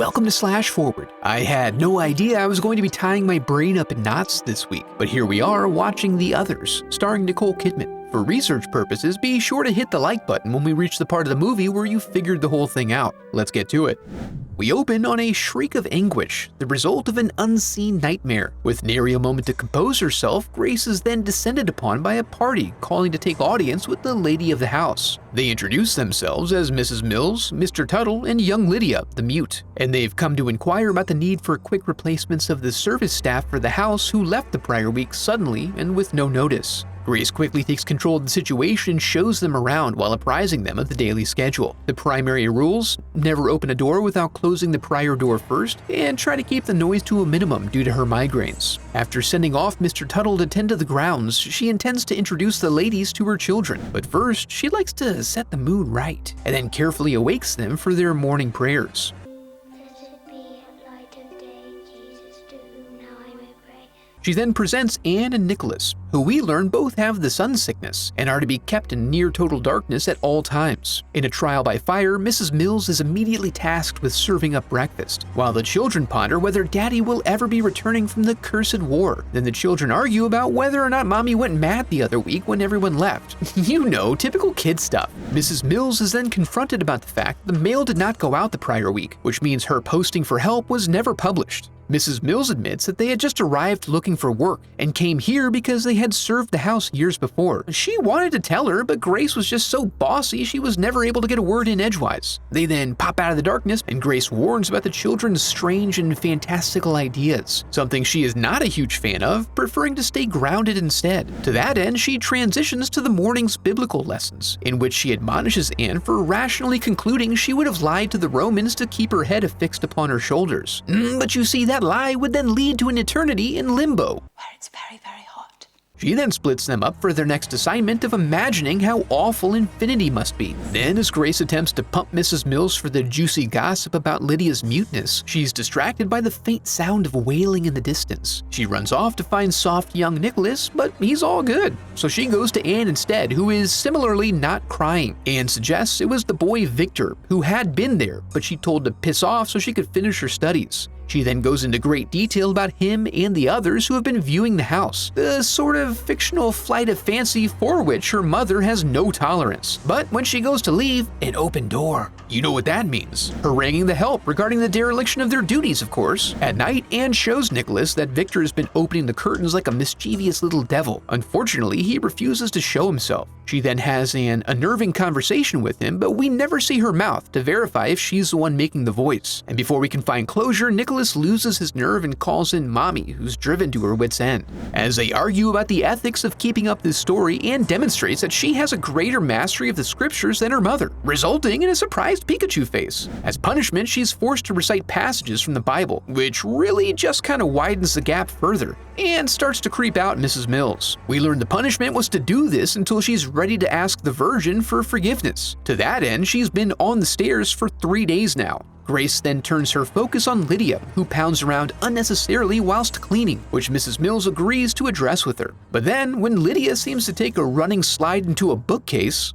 welcome to Slash Forward. I had no idea I was going to be tying my brain up in knots this week, but here we are watching The Others, starring Nicole Kidman. For research purposes, be sure to hit the like button when we reach the part of the movie where you figured the whole thing out. Let's get to it. We open on a shriek of anguish, the result of an unseen nightmare. With nary a moment to compose herself, Grace is then descended upon by a party calling to take audience with the lady of the house. They introduce themselves as Mrs. Mills, Mr. Tuttle, and young Lydia, the mute, and they've come to inquire about the need for quick replacements of the service staff for the house who left the prior week suddenly and with no notice. Grace quickly takes control of the situation and shows them around while apprising them of the daily schedule. The primary rules: never open a door without closing the prior door first, and try to keep the noise to a minimum due to her migraines. After sending off Mr. Tuttle to tend to the grounds, she intends to introduce the ladies to her children. But first, she likes to set the mood right, and then carefully awakes them for their morning prayers. She then presents Anne and Nicholas, who we learn both have the sun sickness and are to be kept in near total darkness at all times. In a trial by fire, Mrs. Mills is immediately tasked with serving up breakfast, while the children ponder whether Daddy will ever be returning from the cursed war. Then the children argue about whether or not Mommy went mad the other week when everyone left. You know, typical kid stuff. Mrs. Mills is then confronted about the fact the mail did not go out the prior week, which means her posting for help was never published. Mrs. Mills admits that they had just arrived looking for work and came here because they had served the house years before. She wanted to tell her, but Grace was just so bossy she was never able to get a word in edgewise. They then pop out of the darkness, and Grace warns about the children's strange and fantastical ideas, something she is not a huge fan of, preferring to stay grounded instead. To that end, she transitions to the morning's biblical lessons, in which she admonishes Anne for rationally concluding she would have lied to the Romans to keep her head affixed upon her shoulders. But you see, that lie would then lead to an eternity in limbo, where it's very, very hot. She then splits them up for their next assignment of imagining how awful infinity must be. Then, as Grace attempts to pump Mrs. Mills for the juicy gossip about Lydia's muteness, she's distracted by the faint sound of wailing in the distance. She runs off to find soft young Nicholas, but he's all good. So she goes to Anne instead, who is similarly not crying. Anne suggests it was the boy Victor, who had been there, but she told to piss off so she could finish her studies. She then goes into great detail about him and the others who have been viewing the house, the sort of fictional flight of fancy for which her mother has no tolerance. But when she goes to leave, an open door. You know what that means. Haranguing the help regarding the dereliction of their duties, of course. At night, Anne shows Nicholas that Victor has been opening the curtains like a mischievous little devil. Unfortunately, he refuses to show himself. She then has an unnerving conversation with him, but we never see her mouth to verify if she's the one making the voice. And before we can find closure, Nicholas loses his nerve and calls in Mommy, who's driven to her wit's end. As they argue about the ethics of keeping up this story, Anne demonstrates that she has a greater mastery of the scriptures than her mother, resulting in a surprised Pikachu face. As punishment, she's forced to recite passages from the Bible, which really just kind of widens the gap further, and starts to creep out Mrs. Mills. We learn the punishment was to do this until she's ready to ask the Virgin for forgiveness. To that end, she's been on the stairs for 3 days now. Grace then turns her focus on Lydia, who pounds around unnecessarily whilst cleaning, which Mrs. Mills agrees to address with her. But then, when Lydia seems to take a running slide into a bookcase,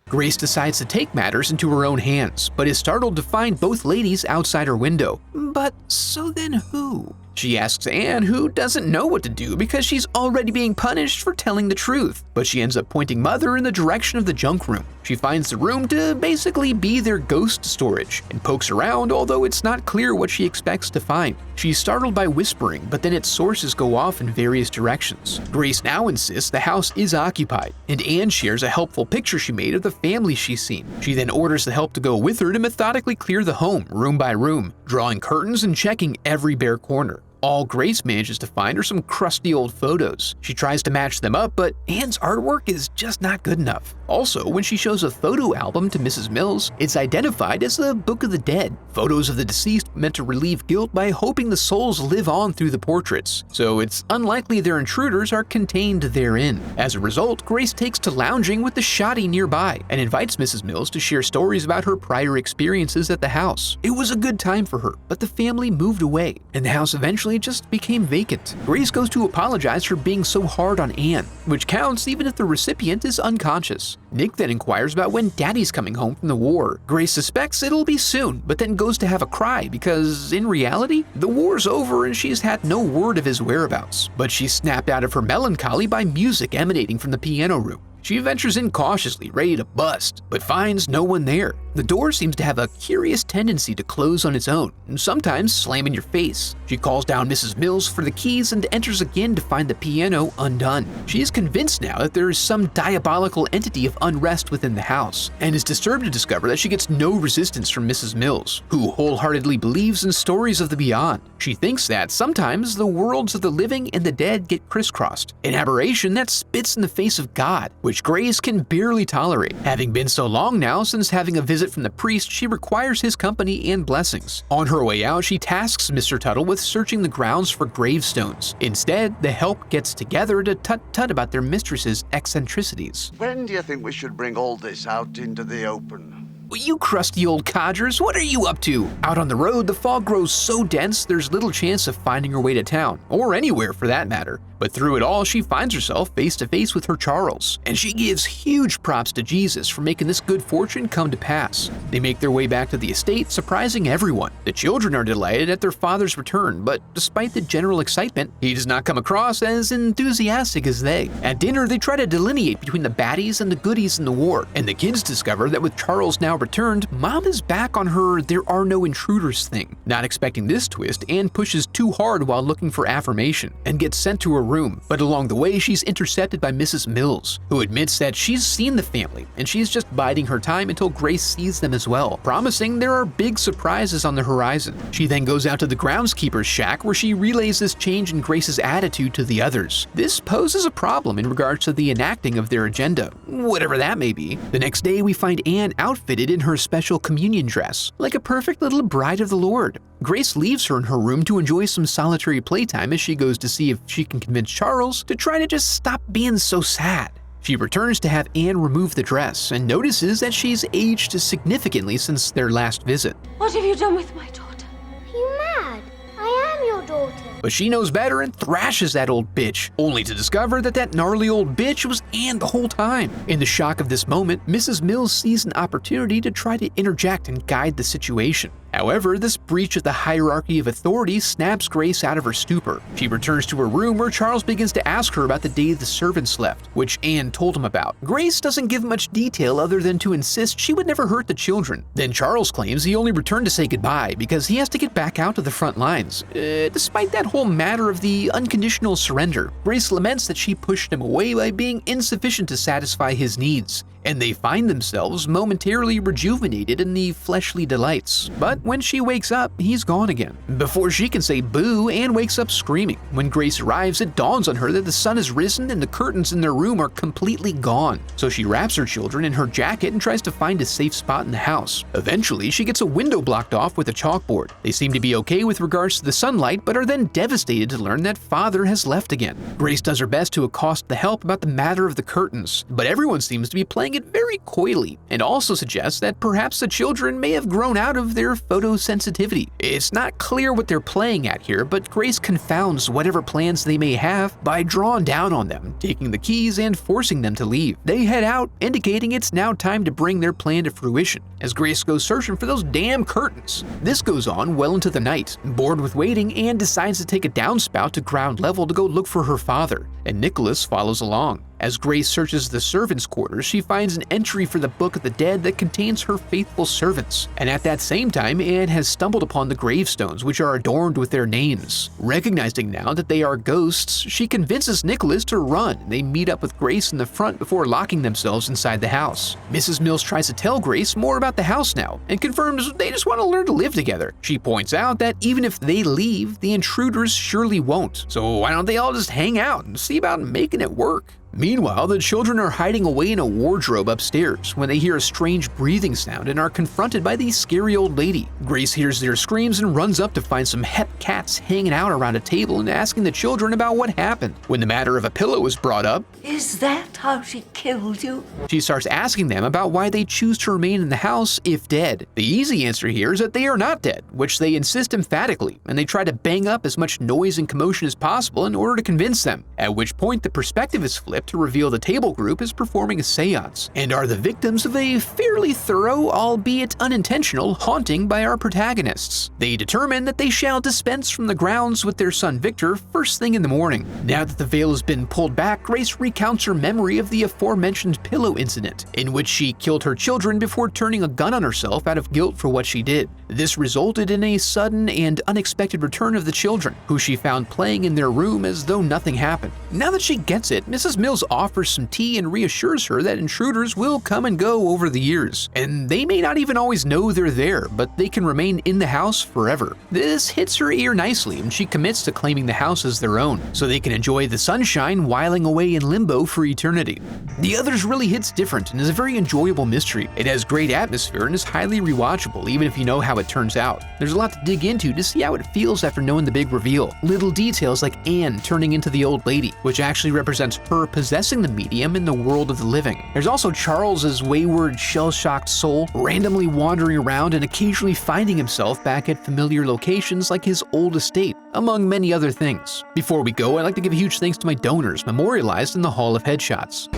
Grace decides to take matters into her own hands, but is startled to find both ladies outside her window. But so then who? She asks Anne, who doesn't know what to do because she's already being punished for telling the truth. But she ends up pointing Mother in the direction of the junk room. She finds the room to basically be their ghost storage and pokes around, although it's not clear what she expects to find. She's startled by whispering, but then its sources go off in various directions. Grace now insists the house is occupied, and Anne shares a helpful picture she made of the family she's seen. She then orders the help to go with her to methodically clear the home, room by room, drawing curtains and checking every bare corner. All Grace manages to find are some crusty old photos. She tries to match them up, but Anne's artwork is just not good enough. Also, when she shows a photo album to Mrs. Mills, it's identified as the Book of the Dead, photos of the deceased meant to relieve guilt by hoping the souls live on through the portraits, so it's unlikely their intruders are contained therein. As a result, Grace takes to lounging with the shoddy nearby and invites Mrs. Mills to share stories about her prior experiences at the house. It was a good time for her, but the family moved away, and the house eventually seemingly just became vacant. Grace goes to apologize for being so hard on Anne, which counts even if the recipient is unconscious. Nick then inquires about when Daddy's coming home from the war. Grace suspects it'll be soon, but then goes to have a cry because, in reality, the war's over and she's had no word of his whereabouts. But she's snapped out of her melancholy by music emanating from the piano room. She ventures in cautiously, ready to bust, but finds no one there. The door seems to have a curious tendency to close on its own, and sometimes slam in your face. She calls down Mrs. Mills for the keys and enters again to find the piano undone. She is convinced now that there is some diabolical entity of unrest within the house, and is disturbed to discover that she gets no resistance from Mrs. Mills, who wholeheartedly believes in stories of the beyond. She thinks that sometimes the worlds of the living and the dead get crisscrossed, an aberration that spits in the face of God, which Grace can barely tolerate. Having been so long now since having a visit from the priest, she requires his company and blessings. On her way out, she tasks Mr. Tuttle with searching the grounds for gravestones. Instead, the help gets together to tut-tut about their mistress's eccentricities. When do you think we should bring all this out into the open? You crusty old codgers, what are you up to? Out on the road, the fog grows so dense there's little chance of finding her way to town, or anywhere for that matter. But through it all, she finds herself face to face with her Charles, and she gives huge props to Jesus for making this good fortune come to pass. They make their way back to the estate, surprising everyone. The children are delighted at their father's return, but despite the general excitement, he does not come across as enthusiastic as they. At dinner, they try to delineate between the baddies and the goodies in the war, and the kids discover that with Charles now returned, Mom is back on her "there are no intruders" thing. Not expecting this twist, Anne pushes too hard while looking for affirmation, and gets sent to her room, but along the way she's intercepted by Mrs. Mills, who admits that she's seen the family and she's just biding her time until Grace sees them as well, promising there are big surprises on the horizon. She then goes out to the groundskeeper's shack where she relays this change in Grace's attitude to the others. This poses a problem in regards to the enacting of their agenda, whatever that may be. The next day we find Anne outfitted in her special communion dress, like a perfect little bride of the Lord. Grace leaves her in her room to enjoy some solitary playtime as she goes to see if she can convince Charles to try to just stop being so sad. She returns to have Anne remove the dress and notices that she's aged significantly since their last visit. What have you done with my daughter? Are you mad? I am your daughter. But she knows better and thrashes that old bitch, only to discover that that gnarly old bitch was Anne the whole time. In the shock of this moment, Mrs. Mills sees an opportunity to try to interject and guide the situation. However, this breach of the hierarchy of authority snaps Grace out of her stupor. She returns to her room where Charles begins to ask her about the day the servants left, which Anne told him about. Grace doesn't give much detail other than to insist she would never hurt the children. Then Charles claims he only returned to say goodbye because he has to get back out to the front lines. Despite that whole matter of the unconditional surrender, Grace laments that she pushed him away by being insufficient to satisfy his needs, and they find themselves momentarily rejuvenated in the fleshly delights. But when she wakes up, he's gone again. Before she can say boo, Anne wakes up screaming. When Grace arrives, it dawns on her that the sun has risen and the curtains in their room are completely gone. So she wraps her children in her jacket and tries to find a safe spot in the house. Eventually, she gets a window blocked off with a chalkboard. They seem to be okay with regards to the sunlight, but are then devastated to learn that father has left again. Grace does her best to accost the help about the matter of the curtains, but everyone seems to be playing it very coyly, and also suggests that perhaps the children may have grown out of their photosensitivity. It's not clear what they're playing at here, but Grace confounds whatever plans they may have by drawing down on them, taking the keys and forcing them to leave. They head out, indicating it's now time to bring their plan to fruition, as Grace goes searching for those damn curtains. This goes on well into the night. Bored with waiting, Anne decides to take a downspout to ground level to go look for her father, and Nicholas follows along. As Grace searches the servants' quarters, she finds an entry for the Book of the Dead that contains her faithful servants. And at that same time, Anne has stumbled upon the gravestones, which are adorned with their names. Recognizing now that they are ghosts, she convinces Nicholas to run. They meet up with Grace in the front before locking themselves inside the house. Mrs. Mills tries to tell Grace more about the house now, and confirms they just want to learn to live together. She points out that even if they leave, the intruders surely won't. So why don't they all just hang out and see about making it work? Meanwhile, the children are hiding away in a wardrobe upstairs when they hear a strange breathing sound and are confronted by the scary old lady. Grace hears their screams and runs up to find some hep cats hanging out around a table and asking the children about what happened. When the matter of a pillow is brought up, "Is that how she killed you?" she starts asking them about why they choose to remain in the house if dead. The easy answer here is that they are not dead, which they insist emphatically, and they try to bang up as much noise and commotion as possible in order to convince them, at which point the perspective is flipped to reveal the table group is performing a seance, and are the victims of a fairly thorough, albeit unintentional, haunting by our protagonists. They determine that they shall dispense from the grounds with their son Victor first thing in the morning. Now that the veil has been pulled back, Grace recounts her memory of the aforementioned pillow incident, in which she killed her children before turning a gun on herself out of guilt for what she did. This resulted in a sudden and unexpected return of the children, who she found playing in their room as though nothing happened. Now that she gets it, Mrs. Mills offers some tea and reassures her that intruders will come and go over the years, and they may not even always know they're there, but they can remain in the house forever. This hits her ear nicely, and she commits to claiming the house as their own, so they can enjoy the sunshine whiling away in limbo for eternity. The Others really hits different and is a very enjoyable mystery. It has great atmosphere and is highly rewatchable even if you know how it turns out. There's a lot to dig into to see how it feels after knowing the big reveal. Little details like Anne turning into the old lady, which actually represents her possessing the medium in the world of the living. There's also Charles's wayward, shell-shocked soul randomly wandering around and occasionally finding himself back at familiar locations like his old estate, among many other things. Before we go, I'd like to give a huge thanks to my donors memorialized in the Hall of Headshots.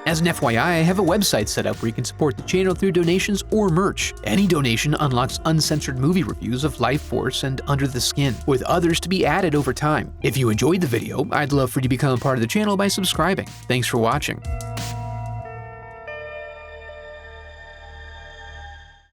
As an FYI, I have a website set up where you can support the channel through donations or merch. Any donation unlocks uncensored movie reviews of Life Force and Under the Skin, with others to be added over time. If you enjoyed the video, I'd love for you to become a part of the channel by subscribing. Thanks for watching.